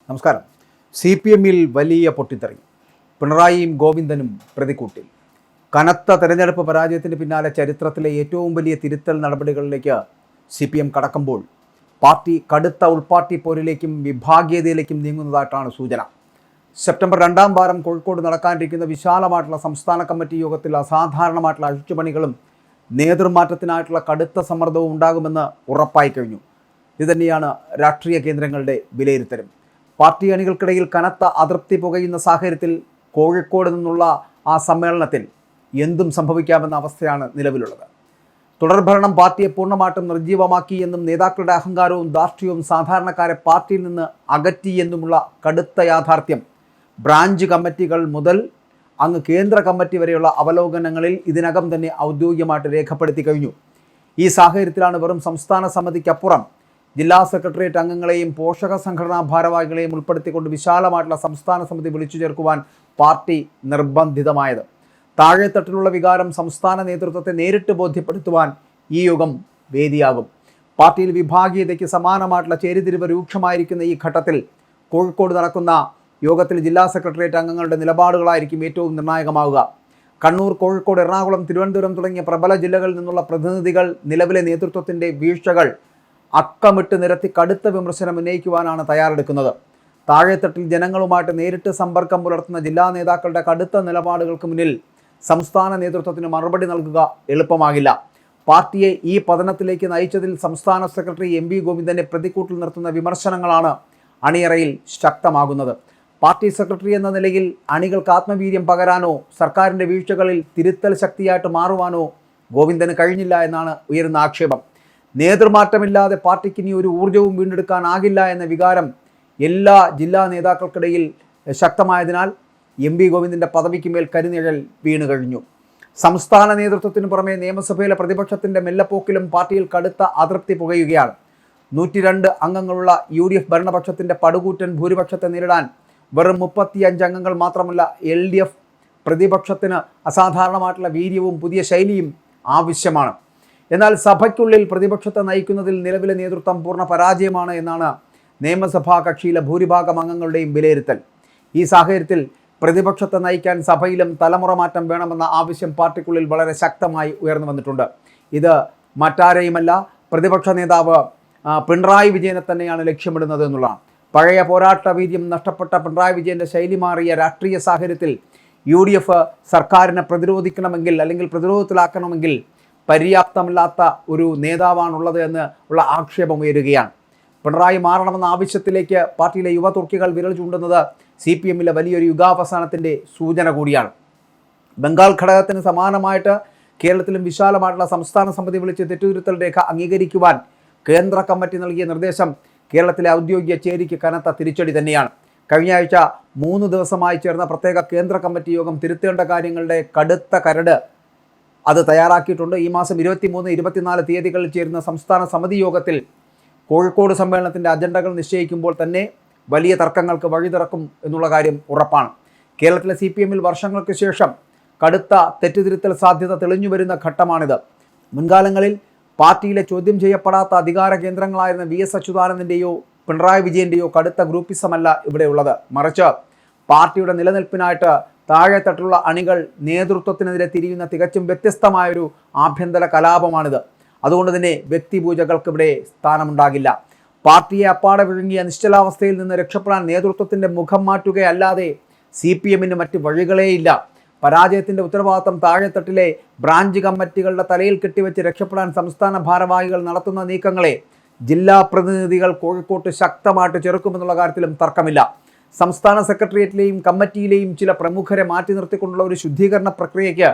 നമസ്കാരം. CPM-ൽ വലിയ പൊട്ടിത്തെറി. പിണറായിയും ഗോവിന്ദനും പ്രതിക്കൂട്ടിൽ. കനത്ത തെരഞ്ഞെടുപ്പ് പരാജയത്തിന് പിന്നാലെ ചരിത്രത്തിലെ ഏറ്റവും വലിയ തിരുത്തൽ നടപടികളിലേക്ക് CPM കടക്കുമ്പോൾ പാർട്ടി കടുത്ത ഉൾപാർട്ടി പോരിലേക്കും വിഭാഗീയതയിലേക്കും നീങ്ങുന്നതായിട്ടാണ് സൂചന. സെപ്റ്റംബർ 2-ാം വാരം കോഴിക്കോട് നടക്കാനിരിക്കുന്ന വിശാലമായിട്ടുള്ള സംസ്ഥാന കമ്മിറ്റി യോഗത്തിൽ അസാധാരണമായിട്ടുള്ള അഴിച്ചുപണികളും നേതൃമാറ്റത്തിനായിട്ടുള്ള കടുത്ത സമ്മർദ്ദവും ഉണ്ടാകുമെന്ന് ഉറപ്പായി കഴിഞ്ഞു. ഇതുതന്നെയാണ് രാഷ്ട്രീയ കേന്ദ്രങ്ങളുടെ വിലയിരുത്തലും. പാർട്ടി അണികൾക്കിടയിൽ കനത്ത അതൃപ്തി പുകയുന്ന സാഹചര്യത്തിൽ കോഴിക്കോട് നിന്നുള്ള ആ സമ്മേളനത്തിൽ എന്തും സംഭവിക്കാമെന്ന അവസ്ഥയാണ് നിലവിലുള്ളത്. തുടർഭരണം പാർട്ടിയെ പൂർണ്ണമായിട്ടും നിർജ്ജീവമാക്കി എന്നും നേതാക്കളുടെ അഹങ്കാരവും ധാർഷ്ട്യവും സാധാരണക്കാരെ പാർട്ടിയിൽ നിന്ന് അകറ്റി എന്നുമുള്ള കടുത്ത യാഥാർത്ഥ്യം ബ്രാഞ്ച് കമ്മിറ്റികൾ മുതൽ അങ്ങ് കേന്ദ്ര കമ്മിറ്റി വരെയുള്ള അവലോകനങ്ങളിൽ ഇതിനകം തന്നെ ഔദ്യോഗികമായിട്ട് രേഖപ്പെടുത്തി കഴിഞ്ഞു. ഈ സാഹചര്യത്തിലാണ് വെറും സംസ്ഥാന സമിതിക്കപ്പുറം ജില്ലാ സെക്രട്ടേറിയറ്റ് അംഗങ്ങളെയും പോഷക സംഘടനാ ഭാരവാഹികളെയും ഉൾപ്പെടുത്തിക്കൊണ്ട് വിശാലമായിട്ടുള്ള സംസ്ഥാന സമിതി വിളിച്ചു ചേർക്കുവാൻ പാർട്ടി നിർബന്ധിതമായത്. താഴെത്തട്ടിലുള്ള വികാരം സംസ്ഥാന നേതൃത്വത്തെ നേരിട്ട് ബോധ്യപ്പെടുത്തുവാൻ ഈ യോഗം വേദിയാകും. പാർട്ടിയിൽ വിഭാഗീയതയ്ക്ക് സമാനമായിട്ടുള്ള ചേരിതിരിവ് രൂക്ഷമായിരിക്കുന്ന ഈ ഘട്ടത്തിൽ കോഴിക്കോട് നടക്കുന്ന യോഗത്തിൽ ജില്ലാ സെക്രട്ടേറിയറ്റ് അംഗങ്ങളുടെ നിലപാടുകളായിരിക്കും ഏറ്റവും നിർണായകമാവുക. കണ്ണൂർ, കോഴിക്കോട്, എറണാകുളം, തിരുവനന്തപുരം തുടങ്ങിയ പ്രബല ജില്ലകളിൽ നിന്നുള്ള പ്രതിനിധികൾ നിലവിലെ നേതൃത്വത്തിൻ്റെ വീഴ്ചകൾ അക്കമിട്ട് നിരത്തി കടുത്ത വിമർശനം ഉന്നയിക്കുവാനാണ് തയ്യാറെടുക്കുന്നത്. താഴെത്തട്ടിൽ ജനങ്ങളുമായിട്ട് നേരിട്ട് സമ്പർക്കം പുലർത്തുന്ന ജില്ലാ നേതാക്കളുടെ കടുത്ത നിലപാടുകൾക്ക് മുന്നിൽ സംസ്ഥാന നേതൃത്വത്തിന് മറുപടി നൽകുക എളുപ്പമാകില്ല. പാർട്ടിയെ ഈ പതനത്തിലേക്ക് നയിച്ചതിൽ സംസ്ഥാന സെക്രട്ടറി MV ഗോവിന്ദനെ പ്രതിക്കൂട്ടിൽ നിർത്തുന്ന വിമർശനങ്ങളാണ് അണിയറയിൽ ശക്തമാകുന്നത്. പാർട്ടി സെക്രട്ടറി എന്ന നിലയിൽ അണികൾക്ക് ആത്മവീര്യം പകരാനോ സർക്കാരിൻ്റെ വീഴ്ചകളിൽ തിരുത്തൽ ശക്തിയായിട്ട് മാറുവാനോ ഗോവിന്ദന് കഴിഞ്ഞില്ല എന്നാണ് ഉയരുന്ന ആക്ഷേപം. നേതൃമാറ്റമില്ലാതെ പാർട്ടിക്ക് ഇനി ഒരു ഊർജ്ജവും വീണ്ടെടുക്കാനാകില്ല എന്ന വികാരം എല്ലാ ജില്ലാ നേതാക്കൾക്കിടയിൽ ശക്തമായതിനാൽ MV ഗോവിന്ദൻ്റെ പദവിക്ക് മേൽ കരിനിഴൽ വീണു കഴിഞ്ഞു. സംസ്ഥാന നേതൃത്വത്തിന് പുറമെ നിയമസഭയിലെ പ്രതിപക്ഷത്തിൻ്റെ മെല്ലപ്പോക്കിലും പാർട്ടിയിൽ കടുത്ത അതൃപ്തി പുകയുകയാണ്. 102 അംഗങ്ങളുള്ള UDF ഭരണപക്ഷത്തിൻ്റെ പടുകൂറ്റൻ ഭൂരിപക്ഷത്തെ നേരിടാൻ വെറും 35 അംഗങ്ങൾ മാത്രമല്ല, LDF പ്രതിപക്ഷത്തിന് അസാധാരണമായിട്ടുള്ള വീര്യവും പുതിയ ശൈലിയും ആവശ്യമാണ്. എന്നാൽ സഭയ്ക്കുള്ളിൽ പ്രതിപക്ഷത്തെ നയിക്കുന്നതിൽ നിലവിലെ നേതൃത്വം പൂർണ്ണ പരാജയമാണ് എന്നാണ് നിയമസഭാ കക്ഷിയിലെ ഭൂരിഭാഗം അംഗങ്ങളുടെയും വിലയിരുത്തൽ. ഈ സാഹചര്യത്തിൽ പ്രതിപക്ഷത്തെ നയിക്കാൻ സഭയിലും തലമുറ മാറ്റം വേണമെന്ന ആവശ്യം പാർട്ടിക്കുള്ളിൽ വളരെ ശക്തമായി ഉയർന്നു വന്നിട്ടുണ്ട്. ഇത് മറ്റാരെയുമല്ല, പ്രതിപക്ഷ നേതാവ് പിണറായി വിജയനെ തന്നെയാണ് ലക്ഷ്യമിടുന്നത് എന്നുള്ളതാണ്. പഴയ പോരാട്ട വീര്യം നഷ്ടപ്പെട്ട പിണറായി വിജയൻ്റെ ശൈലി മാറിയ രാഷ്ട്രീയ സാഹചര്യത്തിൽ UDF സർക്കാരിനെ പ്രതിരോധിക്കണമെങ്കിൽ അല്ലെങ്കിൽ പ്രതിരോധത്തിലാക്കണമെങ്കിൽ പര്യാപ്തമില്ലാത്ത ഒരു നേതാവാണുള്ളത് എന്ന് ഉള്ള ആക്ഷേപം ഉയരുകയാണ്. പിണറായി മാറണമെന്ന ആവശ്യത്തിലേക്ക് പാർട്ടിയിലെ യുവ തുർക്കികൾ വിരൽ ചൂണ്ടുന്നത് CPM-ലെ വലിയൊരു യുഗാവസാനത്തിൻ്റെ സൂചന കൂടിയാണ്. ബംഗാൾ ഘടകത്തിന് സമാനമായിട്ട് കേരളത്തിലും വിശാലമായിട്ടുള്ള സംസ്ഥാന സമിതി വിളിച്ച് തെറ്റുതിരുത്തൽ രേഖ അംഗീകരിക്കുവാൻ കേന്ദ്ര കമ്മിറ്റി നൽകിയ നിർദ്ദേശം കേരളത്തിലെ ഔദ്യോഗിക ചേരിക്ക് കനത്ത തിരിച്ചടി തന്നെയാണ്. കഴിഞ്ഞ ആഴ്ച 3 ദിവസമായി ചേർന്ന പ്രത്യേക കേന്ദ്ര കമ്മിറ്റി യോഗം തിരുത്തേണ്ട കാര്യങ്ങളുടെ കടുത്ത കരട് അത് തയ്യാറാക്കിയിട്ടുണ്ട്. ഈ മാസം 23, 24 തീയതികളിൽ ചേരുന്ന സംസ്ഥാന സമിതി യോഗത്തിൽ കോഴിക്കോട് സമ്മേളനത്തിൻ്റെ അജണ്ടകൾ നിശ്ചയിക്കുമ്പോൾ തന്നെ വലിയ തർക്കങ്ങൾക്ക് വഴി തുറക്കും എന്നുള്ള കാര്യം ഉറപ്പാണ്. കേരളത്തിലെ CPM-ൽ വർഷങ്ങൾക്ക് ശേഷം കടുത്ത തെറ്റുതിരുത്തൽ സാധ്യത തെളിഞ്ഞു വരുന്ന ഘട്ടമാണിത്. മുൻകാലങ്ങളിൽ പാർട്ടിയിലെ ചോദ്യം ചെയ്യപ്പെടാത്ത അധികാര കേന്ദ്രങ്ങളായിരുന്ന VS അച്യുതാനന്ദൻ്റെയോ പിണറായി വിജയൻ്റെയോ കടുത്ത ഗ്രൂപ്പിസമല്ല ഇവിടെയുള്ളത്. മറിച്ച് പാർട്ടിയുടെ നിലനിൽപ്പിനായിട്ട് താഴെത്തട്ടിലുള്ള അണികൾ നേതൃത്വത്തിനെതിരെ തിരിയുന്ന തികച്ചും വ്യത്യസ്തമായൊരു ആഭ്യന്തര കലാപമാണിത്. അതുകൊണ്ട് തന്നെ വ്യക്തിപൂജകൾക്ക് ഇവിടെ സ്ഥാനമുണ്ടാകില്ല. പാർട്ടിയെ അപ്പാടെ വിഴുങ്ങിയ നിശ്ചലാവസ്ഥയിൽ നിന്ന് രക്ഷപ്പെടാൻ നേതൃത്വത്തിൻ്റെ മുഖം മാറ്റുകയല്ലാതെ CPM-ന് മറ്റ് വഴികളേയില്ല. പരാജയത്തിൻ്റെ ഉത്തരവാദിത്തം താഴെത്തട്ടിലെ ബ്രാഞ്ച് കമ്മിറ്റികളുടെ തലയിൽ കെട്ടിവെച്ച് രക്ഷപ്പെടാൻ സംസ്ഥാന ഭാരവാഹികൾ നടത്തുന്ന നീക്കങ്ങളെ ജില്ലാ പ്രതിനിധികൾ കോഴിക്കോട്ട് ശക്തമായിട്ട് ചെറുക്കുമെന്നുള്ള കാര്യത്തിലും തർക്കമില്ല. സംസ്ഥാന സെക്രട്ടേറിയറ്റിലെയും കമ്മിറ്റിയിലെയും ചില പ്രമുഖരെ മാറ്റി നിർത്തിക്കൊണ്ടുള്ള ഒരു ശുദ്ധീകരണ പ്രക്രിയയ്ക്ക്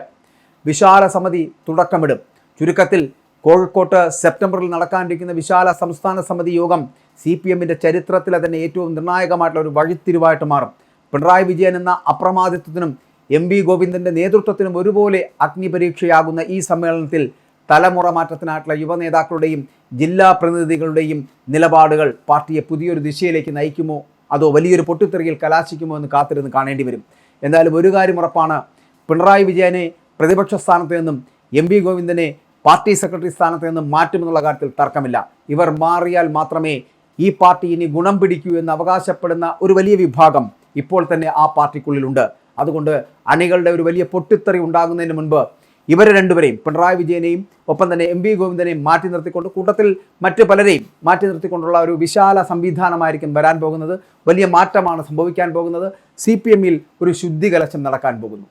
വിശാല സമിതി തുടക്കമിടും. ചുരുക്കത്തിൽ കോഴിക്കോട്ട് സെപ്റ്റംബറിൽ നടക്കാനിരിക്കുന്ന വിശാല സംസ്ഥാന സമിതി യോഗം CPM-ൻ്റെ ചരിത്രത്തിലെ തന്നെ ഏറ്റവും നിർണായകമായിട്ടുള്ള ഒരു വഴിത്തിരിവായിട്ട് മാറും. പിണറായി വിജയൻ എന്ന അപ്രമാദിത്വത്തിനും MV ഗോവിന്ദൻ്റെ നേതൃത്വത്തിനും ഒരുപോലെ അഗ്നിപരീക്ഷയാകുന്ന ഈ സമ്മേളനത്തിൽ തലമുറ മാറ്റത്തിനായിട്ടുള്ള യുവ നേതാക്കളുടെയും ജില്ലാ പ്രതിനിധികളുടെയും നിലപാടുകൾ പാർട്ടിയെ പുതിയൊരു ദിശയിലേക്ക് നയിക്കുമോ അതോ വലിയൊരു പൊട്ടിത്തെറിയിൽ കലാശിക്കുമോ എന്ന് കാത്തിരുന്ന് കാണേണ്ടി വരും. എന്തായാലും ഒരു കാര്യം ഉറപ്പാണ്, പിണറായി വിജയനെ പ്രതിപക്ഷ സ്ഥാനത്ത് നിന്നും MV ഗോവിന്ദനെ പാർട്ടി സെക്രട്ടറി സ്ഥാനത്ത് നിന്നും മാറ്റുമെന്നുള്ള കാര്യത്തിൽ തർക്കമില്ല. ഇവർ മാറിയാൽ മാത്രമേ ഈ പാർട്ടി ഇനി ഗുണം പിടിക്കൂ എന്ന് അവകാശപ്പെടുന്ന ഒരു വലിയ വിഭാഗം ഇപ്പോൾ തന്നെ ആ പാർട്ടിക്കുള്ളിലുണ്ട്. അതുകൊണ്ട് അണികളുടെ ഒരു വലിയ പൊട്ടിത്തെറി ഉണ്ടാകുന്നതിന് മുൻപ് ഇവരെ രണ്ടുപേരെയും, പിണറായി വിജയനെയും ഒപ്പം തന്നെ എം വി ഗോവിന്ദനെയും മാറ്റി നിർത്തിക്കൊണ്ട്, കൂട്ടത്തിൽ മറ്റ് പലരെയും മാറ്റി നിർത്തിക്കൊണ്ടുള്ള ഒരു വിശാല സംവിധാനമായിരിക്കും വരാൻ പോകുന്നത്. വലിയ മാറ്റമാണ് സംഭവിക്കാൻ പോകുന്നത്. CPM-ൽ ഒരു ശുദ്ധികലശം നടക്കാൻ പോകുന്നു.